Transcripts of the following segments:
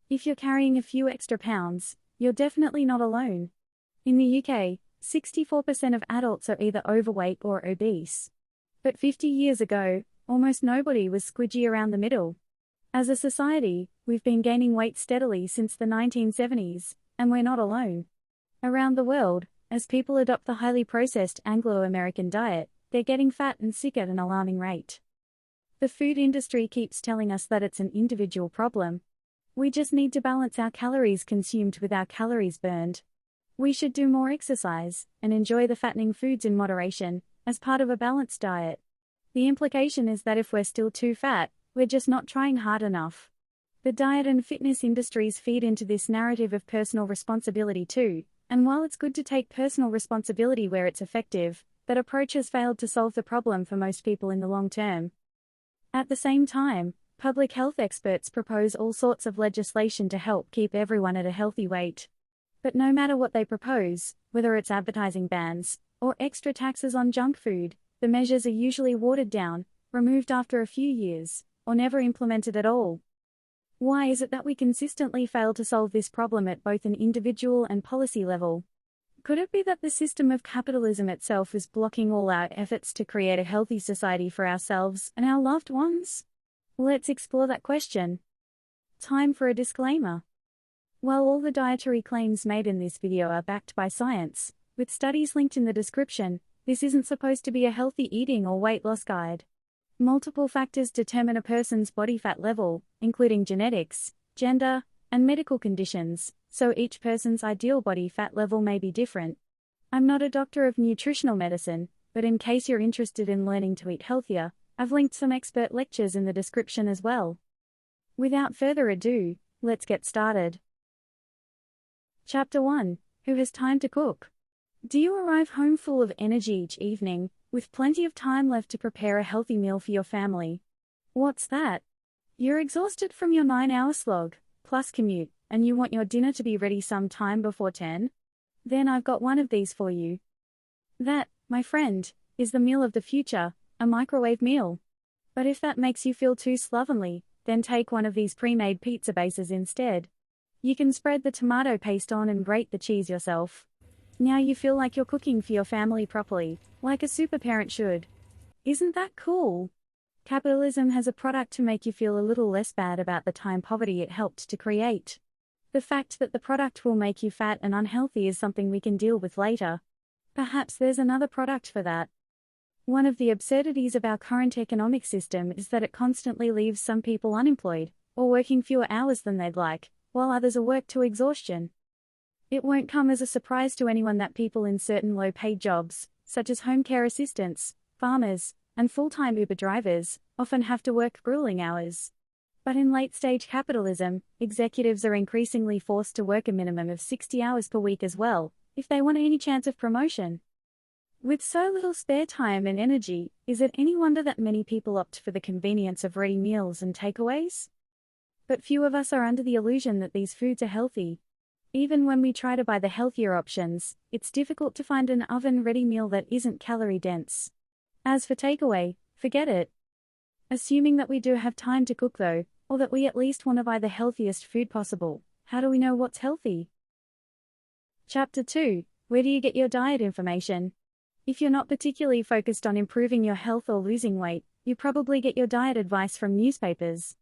If you're carrying a few extra pounds, you're definitely not alone. In the UK, 64% of adults are either overweight or obese. But 50 years ago, almost nobody was squidgy around the middle. As a society, we've been gaining weight steadily since the 1970s, and we're not alone. Around the world, as people adopt the highly processed Anglo-American diet, they're getting fat and sick at an alarming rate. The food industry keeps telling us that it's an individual problem. We just need to balance our calories consumed with our calories burned. We should do more exercise and enjoy the fattening foods in moderation, as part of a balanced diet. The implication is that if we're still too fat, we're just not trying hard enough. The diet and fitness industries feed into this narrative of personal responsibility too, and while it's good to take personal responsibility where it's effective, that approach has failed to solve the problem for most people in the long term. At the same time, public health experts propose all sorts of legislation to help keep everyone at a healthy weight. But no matter what they propose, whether it's advertising bans or extra taxes on junk food, the measures are usually watered down, removed after a few years, or never implemented at all. Why is it that we consistently fail to solve this problem at both an individual and policy level? Could it be that the system of capitalism itself is blocking all our efforts to create a healthy society for ourselves and our loved ones? Let's explore that question. Time for a disclaimer. While all the dietary claims made in this video are backed by science, with studies linked in the description, this isn't supposed to be a healthy eating or weight loss guide. Multiple factors determine a person's body fat level, including genetics, gender, and medical conditions, so each person's ideal body fat level may be different. I'm not a doctor of nutritional medicine, but in case you're interested in learning to eat healthier, I've linked some expert lectures in the description as well. Without further ado, let's get started. Chapter 1. Who has time to cook? Do you arrive home full of energy each evening, with plenty of time left to prepare a healthy meal for your family? What's that? You're exhausted from your 9-hour slog, plus commute, and you want your dinner to be ready some time before 10? Then I've got one of these for you. That, my friend, is the meal of the future, a microwave meal. But if that makes you feel too slovenly, then take one of these pre-made pizza bases instead. You can spread the tomato paste on and grate the cheese yourself. Now you feel like you're cooking for your family properly, like a super parent should. Isn't that cool? Capitalism has a product to make you feel a little less bad about the time poverty it helped to create. The fact that the product will make you fat and unhealthy is something we can deal with later. Perhaps there's another product for that. One of the absurdities of our current economic system is that it constantly leaves some people unemployed, or working fewer hours than they'd like, while others are worked to exhaustion. It won't come as a surprise to anyone that people in certain low-paid jobs, such as home care assistants, farmers, and full-time Uber drivers, often have to work grueling hours. But in late-stage capitalism, executives are increasingly forced to work a minimum of 60 hours per week as well, if they want any chance of promotion. With so little spare time and energy, is it any wonder that many people opt for the convenience of ready meals and takeaways? But few of us are under the illusion that these foods are healthy. Even when we try to buy the healthier options, it's difficult to find an oven-ready meal that isn't calorie-dense. As for takeaway, forget it. Assuming that we do have time to cook though, or that we at least want to buy the healthiest food possible, how do we know what's healthy? Chapter 2. Where do you get your diet information? If you're not particularly focused on improving your health or losing weight, you probably get your diet advice from newspapers.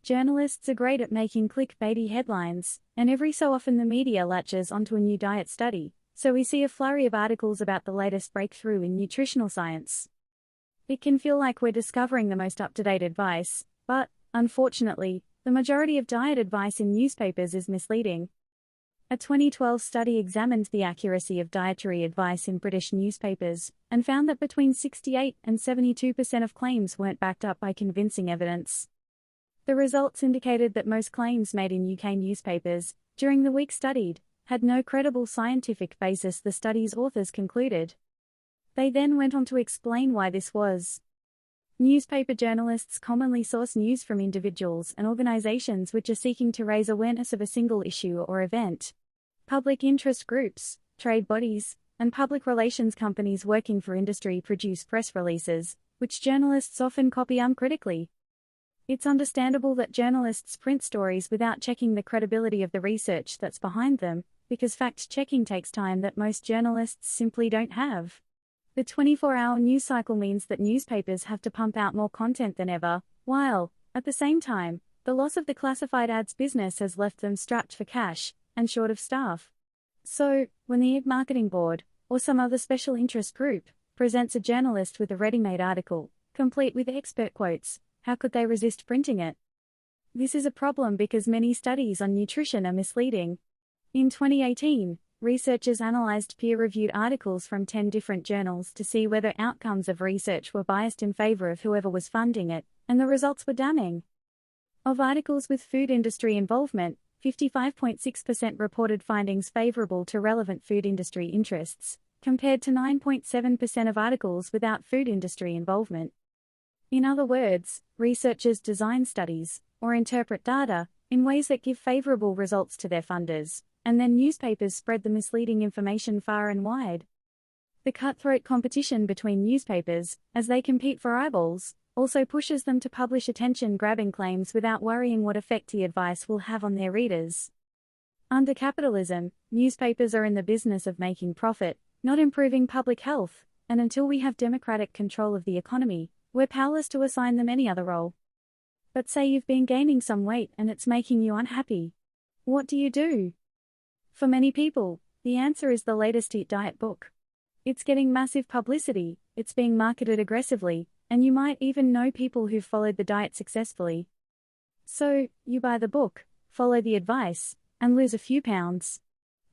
Journalists are great at making clickbaity headlines, and every so often the media latches onto a new diet study, so we see a flurry of articles about the latest breakthrough in nutritional science. It can feel like we're discovering the most up-to-date advice, but, unfortunately, the majority of diet advice in newspapers is misleading. A 2012 study examined the accuracy of dietary advice in British newspapers, and found that between 68 and 72% of claims weren't backed up by convincing evidence. The results indicated that most claims made in UK newspapers, during the week studied, had no credible scientific basis, the study's authors concluded. They then went on to explain why this was. Newspaper journalists commonly source news from individuals and organizations which are seeking to raise awareness of a single issue or event. Public interest groups, trade bodies, and public relations companies working for industry produce press releases, which journalists often copy uncritically. It's understandable that journalists print stories without checking the credibility of the research that's behind them, because fact-checking takes time that most journalists simply don't have. The 24-hour news cycle means that newspapers have to pump out more content than ever, while, at the same time, the loss of the classified ads business has left them strapped for cash and short of staff. So, when the Ag Marketing Board, or some other special interest group, presents a journalist with a ready-made article, complete with expert quotes, how could they resist printing it? This is a problem because many studies on nutrition are misleading. In 2018, researchers analyzed peer-reviewed articles from 10 different journals to see whether outcomes of research were biased in favor of whoever was funding it, and the results were damning. Of articles with food industry involvement, 55.6% reported findings favorable to relevant food industry interests, compared to 9.7% of articles without food industry involvement. In other words, researchers design studies, or interpret data, in ways that give favorable results to their funders, and then newspapers spread the misleading information far and wide. The cutthroat competition between newspapers, as they compete for eyeballs, also pushes them to publish attention-grabbing claims without worrying what effect the advice will have on their readers. Under capitalism, newspapers are in the business of making profit, not improving public health, and until we have democratic control of the economy, we're powerless to assign them any other role. But say you've been gaining some weight and it's making you unhappy. What do? For many people, the answer is the latest Eat Diet book. It's getting massive publicity, it's being marketed aggressively, and you might even know people who've followed the diet successfully. So, you buy the book, follow the advice, and lose a few pounds.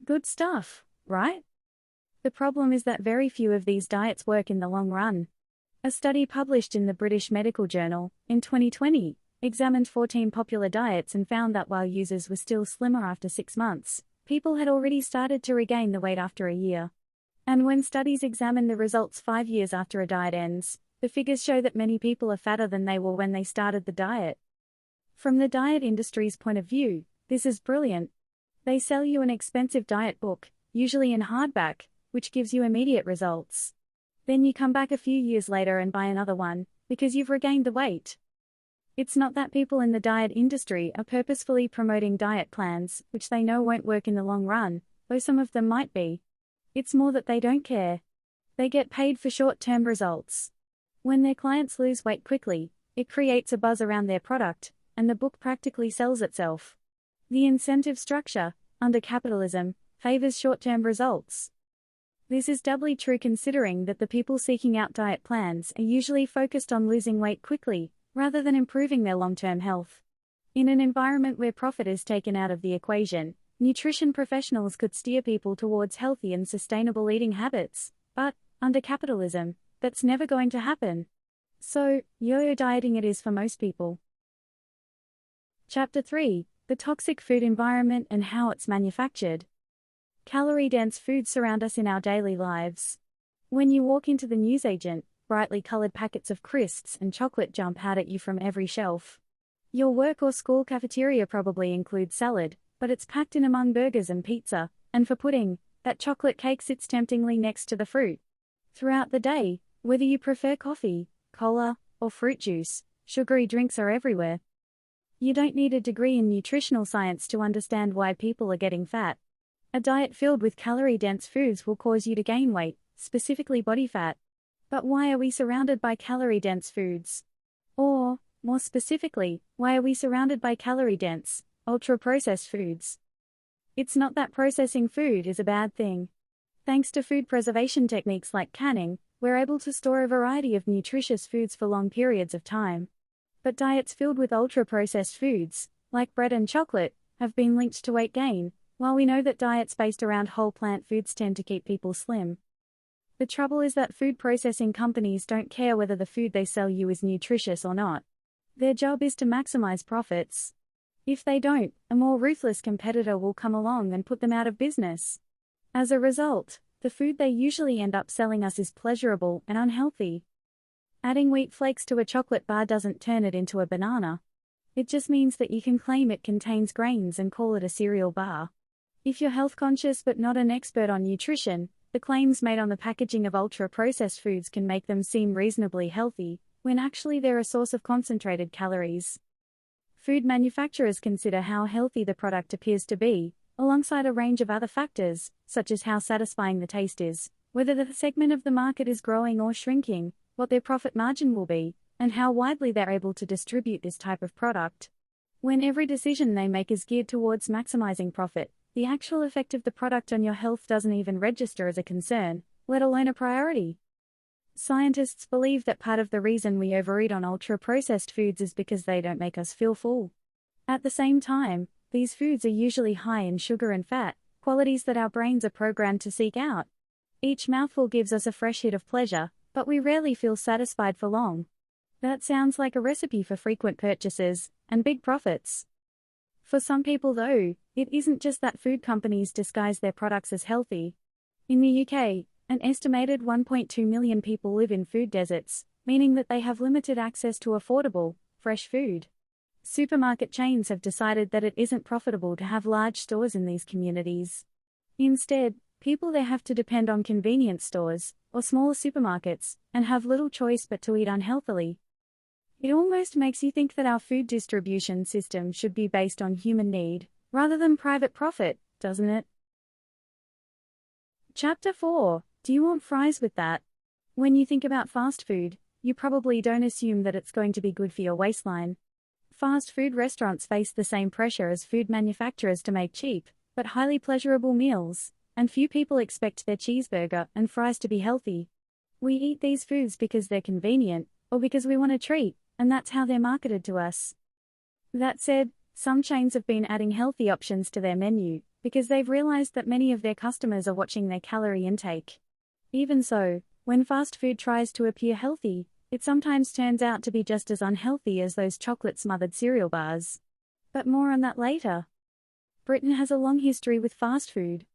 Good stuff, right? The problem is that very few of these diets work in the long run. A study published in the British Medical Journal, in 2020, examined 14 popular diets and found that while users were still slimmer after 6 months, people had already started to regain the weight after a year. And when studies examine the results 5 years after a diet ends, the figures show that many people are fatter than they were when they started the diet. From the diet industry's point of view, this is brilliant. They sell you an expensive diet book, usually in hardback, which gives you immediate results. Then you come back a few years later and buy another one, because you've regained the weight. It's not that people in the diet industry are purposefully promoting diet plans, which they know won't work in the long run, though some of them might be. It's more that they don't care. They get paid for short-term results. When their clients lose weight quickly, it creates a buzz around their product, and the book practically sells itself. The incentive structure, under capitalism, favors short-term results. This is doubly true considering that the people seeking out diet plans are usually focused on losing weight quickly, rather than improving their long-term health. In an environment where profit is taken out of the equation, nutrition professionals could steer people towards healthy and sustainable eating habits, but, under capitalism, that's never going to happen. So, yo-yo dieting it is for most people. Chapter 3: The Toxic Food Environment and How It's Manufactured. Calorie-dense foods surround us in our daily lives. When you walk into the newsagent, brightly colored packets of crisps and chocolate jump out at you from every shelf. Your work or school cafeteria probably includes salad, but it's packed in among burgers and pizza, and for pudding, that chocolate cake sits temptingly next to the fruit. Throughout the day, whether you prefer coffee, cola, or fruit juice, sugary drinks are everywhere. You don't need a degree in nutritional science to understand why people are getting fat. A diet filled with calorie-dense foods will cause you to gain weight, specifically body fat. But why are we surrounded by calorie-dense foods? Or, more specifically, why are we surrounded by calorie-dense, ultra-processed foods? It's not that processing food is a bad thing. Thanks to food preservation techniques like canning, we're able to store a variety of nutritious foods for long periods of time. But diets filled with ultra-processed foods, like bread and chocolate, have been linked to weight gain, while we know that diets based around whole plant foods tend to keep people slim. The trouble is that food processing companies don't care whether the food they sell you is nutritious or not. Their job is to maximize profits. If they don't, a more ruthless competitor will come along and put them out of business. As a result, the food they usually end up selling us is pleasurable and unhealthy. Adding wheat flakes to a chocolate bar doesn't turn it into a banana. It just means that you can claim it contains grains and call it a cereal bar. If you're health conscious but not an expert on nutrition, the claims made on the packaging of ultra-processed foods can make them seem reasonably healthy, when actually they're a source of concentrated calories. Food manufacturers consider how healthy the product appears to be, alongside a range of other factors, such as how satisfying the taste is, whether the segment of the market is growing or shrinking, what their profit margin will be, and how widely they're able to distribute this type of product. When every decision they make is geared towards maximizing profit, the actual effect of the product on your health doesn't even register as a concern, let alone a priority. Scientists believe that part of the reason we overeat on ultra-processed foods is because they don't make us feel full. At the same time, these foods are usually high in sugar and fat, qualities that our brains are programmed to seek out. Each mouthful gives us a fresh hit of pleasure, but we rarely feel satisfied for long. That sounds like a recipe for frequent purchases and big profits. For some people though, it isn't just that food companies disguise their products as healthy. In the UK, an estimated 1.2 million people live in food deserts, meaning that they have limited access to affordable, fresh food. Supermarket chains have decided that it isn't profitable to have large stores in these communities. Instead, people there have to depend on convenience stores, or smaller supermarkets, and have little choice but to eat unhealthily. It almost makes you think that our food distribution system should be based on human need, rather than private profit, doesn't it? Chapter 4. Do you want fries with that? When you think about fast food, you probably don't assume that it's going to be good for your waistline. Fast food restaurants face the same pressure as food manufacturers to make cheap, but highly pleasurable meals, and few people expect their cheeseburger and fries to be healthy. We eat these foods because they're convenient, or because we want a treat, and that's how they're marketed to us. That said, some chains have been adding healthy options to their menu, because they've realized that many of their customers are watching their calorie intake. Even so, when fast food tries to appear healthy, it sometimes turns out to be just as unhealthy as those chocolate-smothered cereal bars. But more on that later. Britain has a long history with fast food.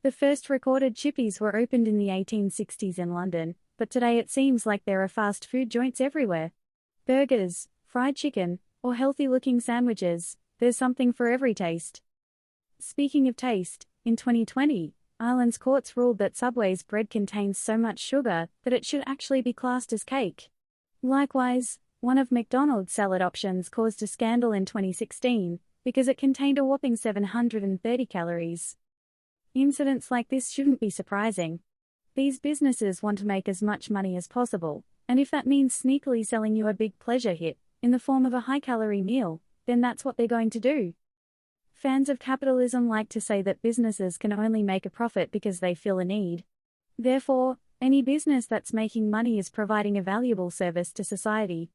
The first recorded chippies were opened in the 1860s in London, but today it seems like there are fast food joints everywhere. Burgers, fried chicken, or healthy-looking sandwiches, there's something for every taste. Speaking of taste, in 2020, Ireland's courts ruled that Subway's bread contains so much sugar that it should actually be classed as cake. Likewise, one of McDonald's salad options caused a scandal in 2016 because it contained a whopping 730 calories. Incidents like this shouldn't be surprising. These businesses want to make as much money as possible, and if that means sneakily selling you a big pleasure hit in the form of a high-calorie meal, then that's what they're going to do. Fans of capitalism like to say that businesses can only make a profit because they feel a need. Therefore, any business that's making money is providing a valuable service to society.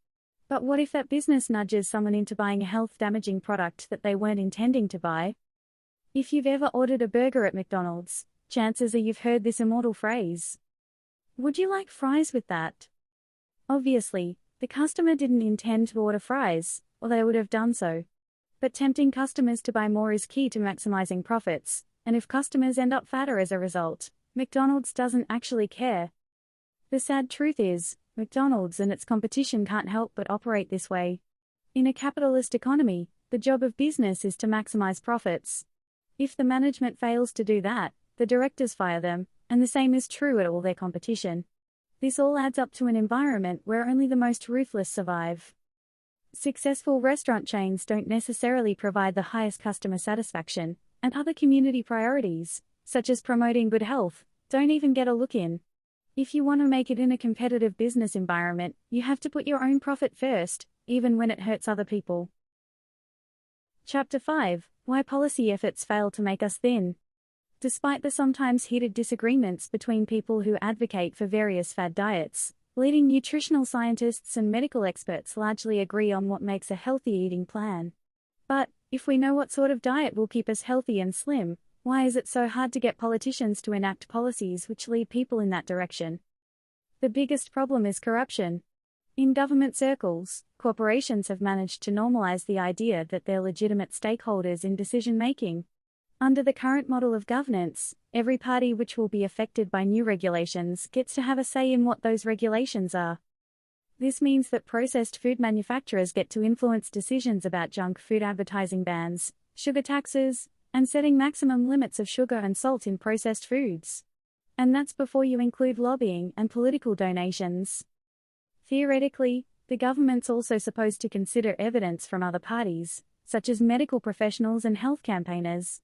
But what if that business nudges someone into buying a health-damaging product that they weren't intending to buy? If you've ever ordered a burger at McDonald's, chances are you've heard this immortal phrase. Would you like fries with that? Obviously, the customer didn't intend to order fries, or they would have done so. But tempting customers to buy more is key to maximizing profits, and if customers end up fatter as a result, McDonald's doesn't actually care. The sad truth is, McDonald's and its competition can't help but operate this way. In a capitalist economy, the job of business is to maximize profits. If the management fails to do that, the directors fire them, and the same is true at all their competition. This all adds up to an environment where only the most ruthless survive. Successful restaurant chains don't necessarily provide the highest customer satisfaction, and other community priorities, such as promoting good health, don't even get a look in. If you want to make it in a competitive business environment, you have to put your own profit first, even when it hurts other people. Chapter 5. Why policy efforts fail to make us thin. Despite the sometimes heated disagreements between people who advocate for various fad diets, leading nutritional scientists and medical experts largely agree on what makes a healthy eating plan. But, if we know what sort of diet will keep us healthy and slim, why is it so hard to get politicians to enact policies which lead people in that direction? The biggest problem is corruption. In government circles, corporations have managed to normalize the idea that they're legitimate stakeholders in decision-making. Under the current model of governance, every party which will be affected by new regulations gets to have a say in what those regulations are. This means that processed food manufacturers get to influence decisions about junk food advertising bans, sugar taxes, and setting maximum limits of sugar and salt in processed foods. And that's before you include lobbying and political donations. Theoretically, The government's also supposed to consider evidence from other parties, such as medical professionals and health campaigners.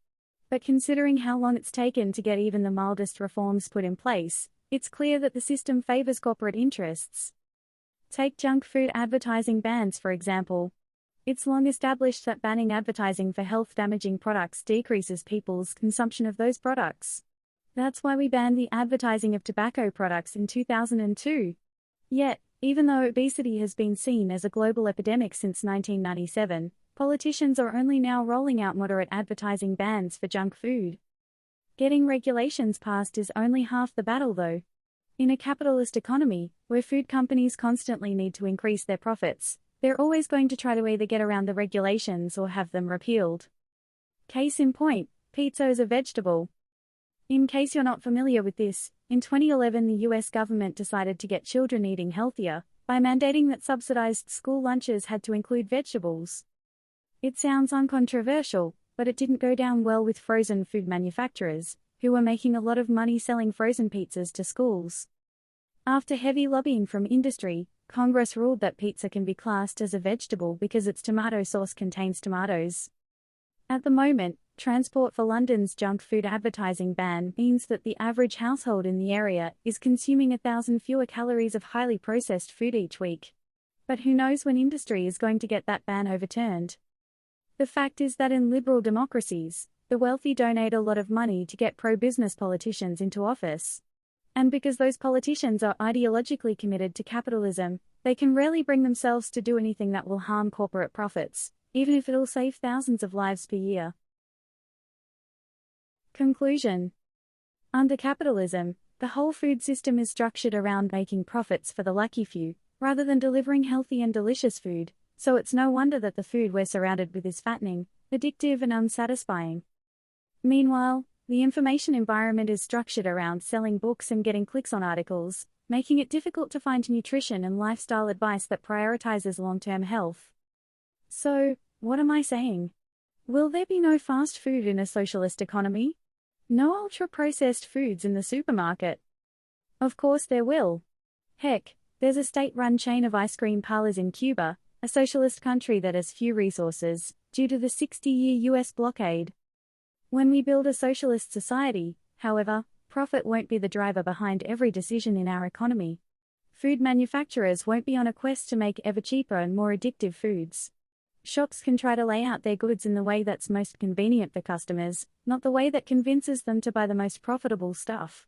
But considering how long it's taken to get even the mildest reforms put in place, it's clear that the system favors corporate interests. Take junk food advertising bans, for example. It's long established that banning advertising for health-damaging products decreases people's consumption of those products. That's why we banned the advertising of tobacco products in 2002. Yet, even though obesity has been seen as a global epidemic since 1997, politicians are only now rolling out moderate advertising bans for junk food. Getting regulations passed is only half the battle, though. In a capitalist economy, where food companies constantly need to increase their profits, they're always going to try to either get around the regulations or have them repealed. Case in point, pizza is a vegetable. In case you're not familiar with this, in 2011 the US government decided to get children eating healthier by mandating that subsidized school lunches had to include vegetables. It sounds uncontroversial, but it didn't go down well with frozen food manufacturers, who were making a lot of money selling frozen pizzas to schools. After heavy lobbying from industry, Congress ruled that pizza can be classed as a vegetable because its tomato sauce contains tomatoes. At the moment, Transport for London's junk food advertising ban means that the average household in the area is consuming 1,000 fewer calories of highly processed food each week. But who knows when industry is going to get that ban overturned? The fact is that in liberal democracies, the wealthy donate a lot of money to get pro-business politicians into office. And because those politicians are ideologically committed to capitalism, they can rarely bring themselves to do anything that will harm corporate profits, even if it'll save thousands of lives per year. Conclusion. Under capitalism, the whole food system is structured around making profits for the lucky few, rather than delivering healthy and delicious food, so it's no wonder that the food we're surrounded with is fattening, addictive and unsatisfying. Meanwhile, the information environment is structured around selling books and getting clicks on articles, making it difficult to find nutrition and lifestyle advice that prioritizes long-term health. So, what am I saying? Will there be no fast food in a socialist economy? No ultra-processed foods in the supermarket? Of course there will. Heck, there's a state-run chain of ice cream parlors in Cuba, a socialist country that has few resources, due to the 60-year US blockade. When we build a socialist society, however, profit won't be the driver behind every decision in our economy. Food manufacturers won't be on a quest to make ever cheaper and more addictive foods. Shops can try to lay out their goods in the way that's most convenient for customers, not the way that convinces them to buy the most profitable stuff.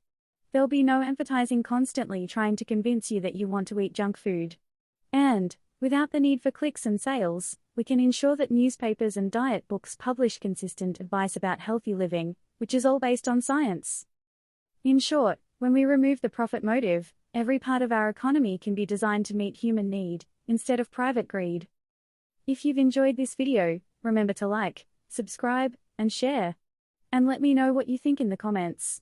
There'll be no advertising constantly trying to convince you that you want to eat junk food. And, without the need for clicks and sales, we can ensure that newspapers and diet books publish consistent advice about healthy living, which is all based on science. In short, when we remove the profit motive, every part of our economy can be designed to meet human need, instead of private greed. If you've enjoyed this video, remember to like, subscribe, and share. And let me know what you think in the comments.